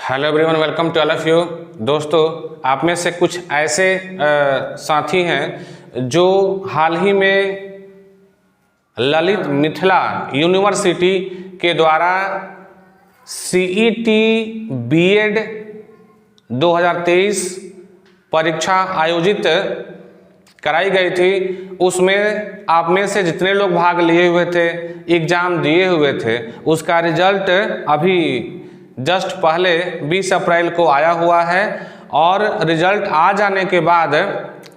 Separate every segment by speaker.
Speaker 1: Hello everyone, welcome to all of you. दोस्तों, आप में से कुछ ऐसे साथी हैं जो हाल ही में ललित मिथिला यूनिवर्सिटी के द्वारा सीईटी बीएड 2023 परीक्षा आयोजित कराई गई थी। उसमें आप में से जितने लोग भाग लिए हुए थे, एग्ज़ाम दिए हुए थे, उसका रिजल्ट अभी जस्ट पहले 20 अप्रैल को आया हुआ है। और रिजल्ट आ जाने के बाद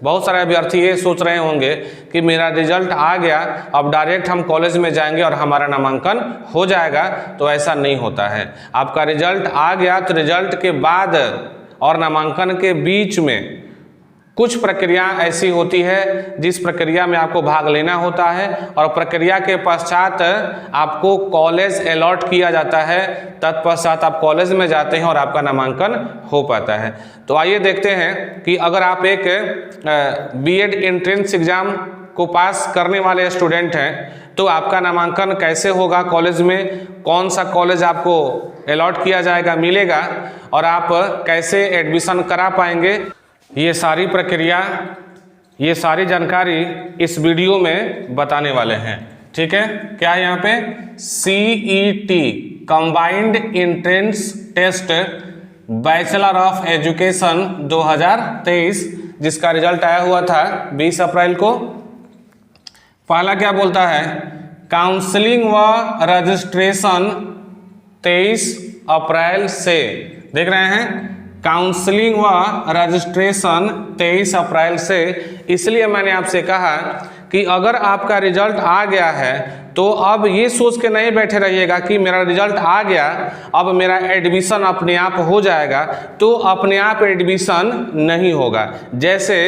Speaker 1: बहुत सारे अभ्यर्थी ये सोच रहे होंगे कि मेरा रिजल्ट आ गया, अब डायरेक्ट हम कॉलेज में जाएंगे और हमारा नामांकन हो जाएगा। तो ऐसा नहीं होता है। आपका रिजल्ट आ गया तो रिजल्ट के बाद और नामांकन के बीच में कुछ प्रक्रिया ऐसी होती है जिस प्रक्रिया में आपको भाग लेना होता है, और प्रक्रिया के पश्चात आपको कॉलेज अलॉट किया जाता है। तत्पश्चात आप कॉलेज में जाते हैं और आपका नामांकन हो पाता है। तो आइए देखते हैं कि अगर आप एक बीएड एंट्रेंस एग्ज़ाम को पास करने वाले स्टूडेंट हैं तो आपका नामांकन कैसे होगा, कॉलेज में कौन सा कॉलेज आपको अलॉट किया जाएगा, मिलेगा, और आप कैसे एडमिशन करा पाएंगे। ये सारी प्रक्रिया, ये सारी जानकारी इस वीडियो में बताने वाले हैं। ठीक है, क्या है यहाँ पे CET combined entrance test bachelor of education 2023 जिसका रिजल्ट आया हुआ था 20 अप्रैल को। पहला क्या बोलता है, काउंसलिंग व रजिस्ट्रेशन 23 अप्रैल से, देख रहे हैं, काउंसलिंग व रजिस्ट्रेशन 23 अप्रैल से। इसलिए मैंने आपसे कहा कि अगर आपका रिजल्ट आ गया है तो अब ये सोच के नहीं बैठे रहिएगा कि मेरा रिजल्ट आ गया, अब मेरा एडमिशन अपने आप हो जाएगा। तो अपने आप एडमिशन नहीं होगा। जैसे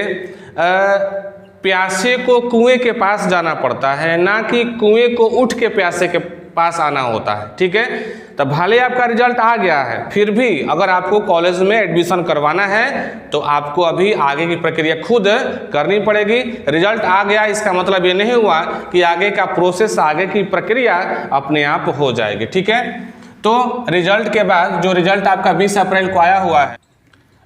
Speaker 1: प्यासे को कुएं के पास जाना पड़ता है, ना कि कुएं को उठ के प्यासे के पास आना होता है। ठीक है, तो भले आपका रिजल्ट आ गया है, फिर भी अगर आपको कॉलेज में एडमिशन करवाना है तो आपको अभी आगे की प्रक्रिया खुद करनी पड़ेगी। रिजल्ट आ गया इसका मतलब ये नहीं हुआ कि आगे का प्रोसेस, आगे की प्रक्रिया अपने आप हो जाएगी। ठीक है, तो रिजल्ट के बाद जो रिजल्ट आपका 20 अप्रैल को आया हुआ है,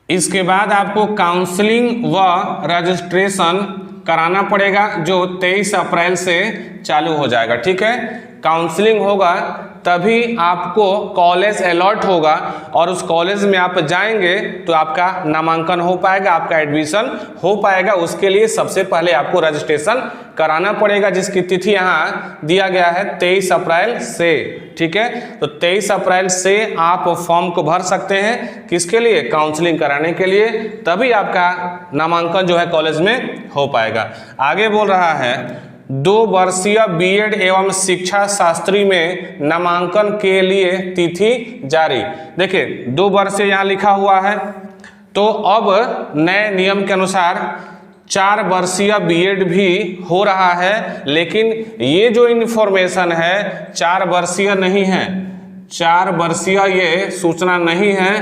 Speaker 1: इसके बाद आपको काउंसलिंग व रजिस्ट्रेशन कराना पड़ेगा जो 23 अप्रैल से चालू हो जाएगा। ठीक है, काउंसलिंग होगा तभी आपको कॉलेज अलॉट होगा, और उस कॉलेज में आप जाएंगे तो आपका नामांकन हो पाएगा, आपका एडमिशन हो पाएगा। उसके लिए सबसे पहले आपको रजिस्ट्रेशन कराना पड़ेगा, जिसकी तिथि यहाँ दिया गया है 23 अप्रैल से। ठीक है, तो 23 अप्रैल से आप फॉर्म को भर सकते हैं। किसके लिए? काउंसलिंग कराने के लिए। तभी आपका नामांकन जो है कॉलेज में हो पाएगा। आगे बोल रहा है 2 वर्षीय बीएड एवं शिक्षा शास्त्री में नामांकन के लिए तिथि जारी। देखिए 2 वर्षीय यहाँ लिखा हुआ है, तो अब नए नियम के अनुसार 4 वर्षीय बीएड भी हो रहा है। लेकिन ये जो इन्फॉर्मेशन है 4 वर्षीय नहीं है, 4 वर्षीय ये सूचना नहीं है।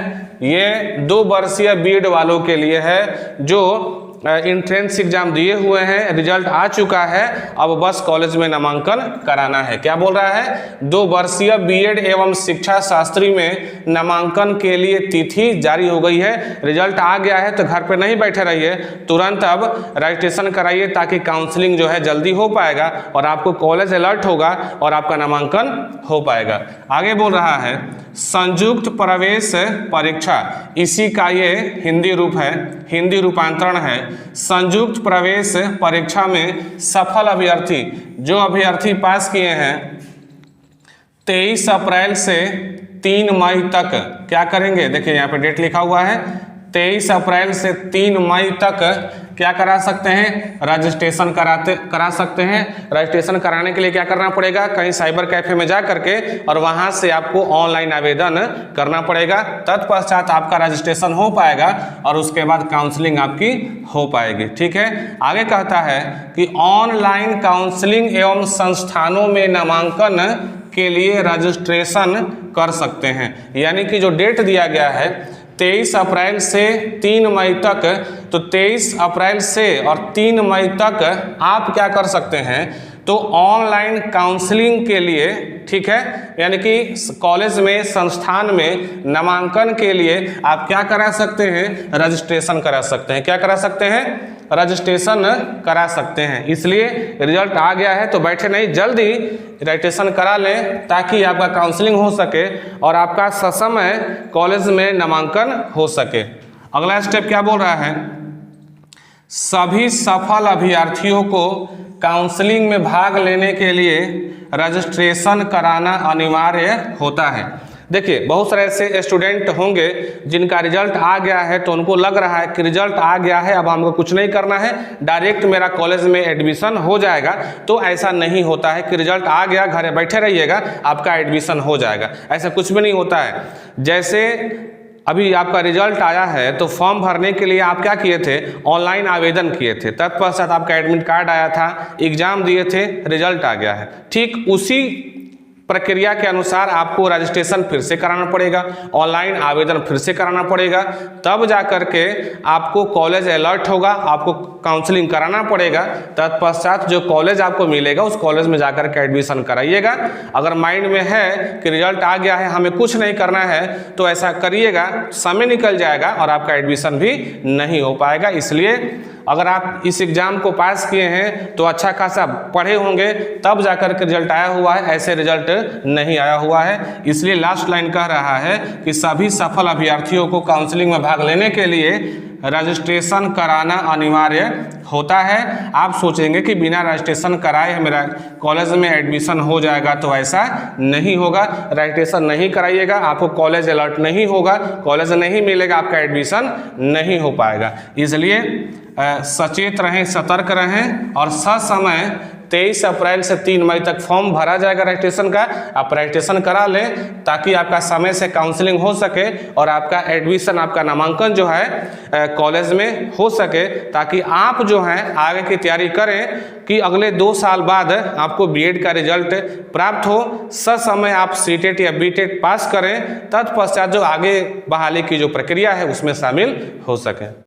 Speaker 1: ये 2 वर्षीय बीएड वालों के लिए है जो एंट्रेंस एग्जाम दिए हुए हैं, रिजल्ट आ चुका है, अब बस कॉलेज में नामांकन कराना है। क्या बोल रहा है, 2 वर्षीय बीएड एवं शिक्षा शास्त्री में नामांकन के लिए तिथि जारी हो गई है। रिजल्ट आ गया है तो घर पे नहीं बैठे रहिए, तुरंत अब रजिस्ट्रेशन कराइए ताकि काउंसलिंग जो है जल्दी हो पाएगा और आपको कॉलेज अलर्ट होगा और आपका नामांकन हो पाएगा। आगे बोल रहा है संयुक्त प्रवेश परीक्षा, इसी का ये हिंदी रूप है, हिंदी रूपांतरण है। संयुक्त प्रवेश परीक्षा में सफल अभ्यर्थी, जो अभ्यर्थी पास किए हैं 23 अप्रैल से 3 मई तक क्या करेंगे, देखिए यहाँ पे डेट लिखा हुआ है, 23 अप्रैल से 3 मई तक क्या करा सकते हैं, रजिस्ट्रेशन करा सकते हैं। रजिस्ट्रेशन कराने के लिए क्या करना पड़ेगा, कहीं साइबर कैफे में जा करके और वहां से आपको ऑनलाइन आवेदन करना पड़ेगा। तत्पश्चात आपका रजिस्ट्रेशन हो पाएगा और उसके बाद काउंसलिंग आपकी हो पाएगी। ठीक है, आगे कहता है कि ऑनलाइन काउंसलिंग एवं संस्थानों में नामांकन के लिए रजिस्ट्रेशन कर सकते हैं। यानी कि जो डेट दिया गया है 23 अप्रैल से 3 मई तक, तो 23 अप्रैल से और 3 मई तक आप क्या कर सकते हैं, तो ऑनलाइन काउंसलिंग के लिए, ठीक है, यानी कि कॉलेज में, संस्थान में नामांकन के लिए आप क्या करा सकते हैं, रजिस्ट्रेशन करा सकते हैं। क्या करा सकते हैं, रजिस्ट्रेशन करा सकते हैं। इसलिए रिजल्ट आ गया है तो बैठे नहीं, जल्दी रजिस्ट्रेशन करा लें ताकि आपका काउंसलिंग हो सके और आपका ससमय कॉलेज में नामांकन हो सके। अगला स्टेप क्या बोल रहा है, सभी सफल अभ्यर्थियों को काउंसलिंग में भाग लेने के लिए रजिस्ट्रेशन कराना अनिवार्य होता है। देखिए, बहुत सारे ऐसे स्टूडेंट होंगे जिनका रिजल्ट आ गया है तो उनको लग रहा है कि रिजल्ट आ गया है, अब हमको कुछ नहीं करना है, डायरेक्ट मेरा कॉलेज में एडमिशन हो जाएगा। तो ऐसा नहीं होता है कि रिजल्ट आ गया घर बैठे रहिएगा आपका एडमिशन हो जाएगा, ऐसा कुछ भी नहीं होता है। जैसे अभी आपका रिजल्ट आया है तो फॉर्म भरने के लिए आप क्या किए थे, ऑनलाइन आवेदन किए थे, तत्पश्चात आपका एडमिट कार्ड आया था, एग्जाम दिए थे, रिजल्ट आ गया है। ठीक उसी प्रक्रिया के अनुसार आपको रजिस्ट्रेशन फिर से कराना पड़ेगा, ऑनलाइन आवेदन फिर से कराना पड़ेगा, तब जा करके आपको कॉलेज अलर्ट होगा, आपको काउंसलिंग कराना पड़ेगा। तत्पश्चात जो कॉलेज आपको मिलेगा उस कॉलेज में जाकर के एडमिशन कराइएगा। अगर माइंड में है कि रिजल्ट आ गया है, हमें कुछ नहीं करना है, तो ऐसा करिएगा, समय निकल जाएगा और आपका एडमिशन भी नहीं हो पाएगा। इसलिए अगर आप इस एग्ज़ाम को पास किए हैं तो अच्छा खासा पढ़े होंगे, तब जाकर के रिजल्ट आया हुआ है, ऐसे रिजल्ट नहीं आया हुआ है। इसलिए लास्ट लाइन कह रहा है कि सभी सफल अभ्यर्थियों को काउंसलिंग में भाग लेने के लिए रजिस्ट्रेशन कराना अनिवार्य होता है। आप सोचेंगे कि बिना रजिस्ट्रेशन कराए मेरा कॉलेज में एडमिशन हो जाएगा, तो ऐसा नहीं होगा। रजिस्ट्रेशन नहीं कराइएगा, आपको कॉलेज अलर्ट नहीं होगा, कॉलेज नहीं मिलेगा, आपका एडमिशन नहीं हो पाएगा। इसलिए सचेत रहें, सतर्क रहें और ससमय 23 अप्रैल से 3 मई तक फॉर्म भरा जाएगा रजिस्ट्रेशन का, आप रजिस्ट्रेशन करा लें ताकि आपका समय से काउंसलिंग हो सके और आपका एडमिशन, आपका नामांकन जो है कॉलेज में हो सके, ताकि आप जो हैं आगे की तैयारी करें कि अगले 2 साल बाद आपको बीएड का रिजल्ट प्राप्त हो, ससमय आप सीटेट या बीटेट पास करें, तत्पश्चात जो आगे बहाली की जो प्रक्रिया है उसमें शामिल हो सकें।